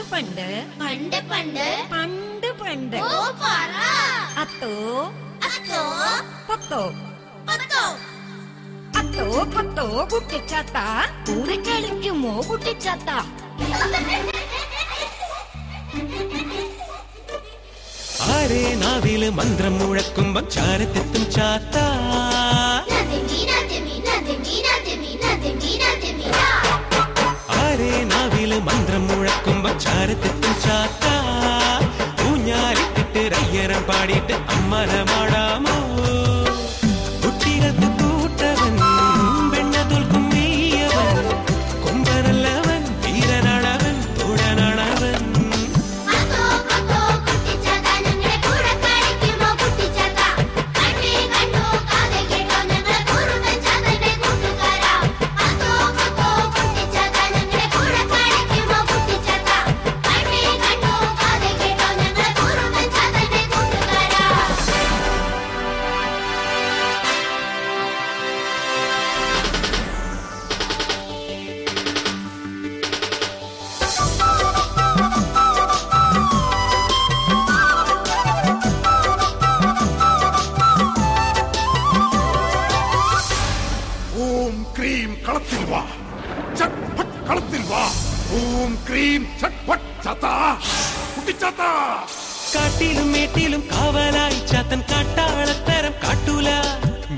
പണ്ട് പണ്ട് പണ്ട് പണ്ട് പണ്ട് ഓ പറ അത്തോ അത്തോ പത്തോ പത്തോ അത്തോ പത്തോ കുട്ടിച്ചാത്ത കൂടെ കളിക്കുമോ കുട്ടിച്ചാത്ത? ആരേ നാവില് മന്ത്രം മുഴക്കുമ്പം ചാരത്തെത്തും ചാത്ത. ആരേ നാവില് മന്ത്രം മുഴക്കുമ്പം ചാരത്തെത്തും ചാത്ത. ഊഞ്ഞാലിട്ടിട്ട് റയ്യരം പാടിയിട്ട് അമ്മനമാടാമോ? കുട്ടികൾക്ക് കൂട്ടവൻ വെണ്ണ തോൽക്കും നീയവൻ, കൊമ്പനല്ലവൻ വീരനാണവൻ തോഴനാണവൻ. കളത്തിൽ വാ, ചട്പട്ട് കളത്തിൽ വാ. ഓം ക്രീം ചട്പട്ട് ചാത്ത, കുട്ടിച്ചാത്ത. കാട്ടിലും മേട്ടിലും കാവലായി ചാത്തൻ കാട്ടാളത്തരം കാട്ടൂല.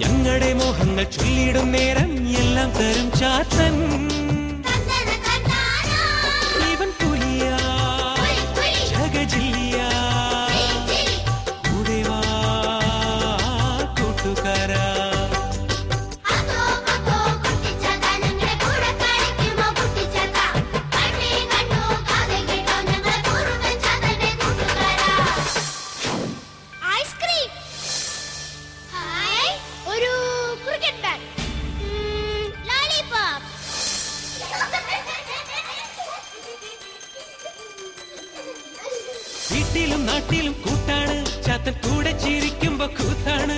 ഞങ്ങളുടെ മോഹങ്ങൾ ചൊല്ലിടും നേരം എല്ലാം തരും ചാത്തൻ. ഇവൻ പുലിയാ ജഗജില്ലിയാ, കൂടെ വാ കൂട്ടുകാരാ. വീട്ടിലും നാട്ടിലും കൂട്ടാണ് ചാത്തൻ, കൂടെ ചിരിക്കുമ്പോ കൂത്താണ്.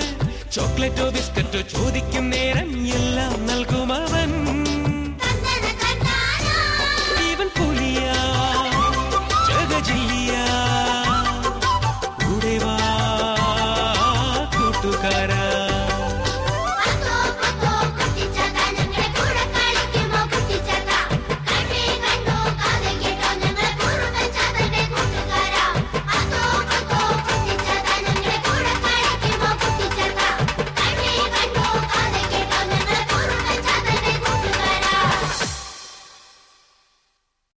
ചോക്ലേറ്റോ ബിസ്ക്കറ്റോ ചോദിക്കും നേരം എല്ലാം നൽകും അവൻ. ഇവൻ പുലിയാ ജഗജില്ലിയാ, കൂടെ വാ കൂട്ടുകാരാ.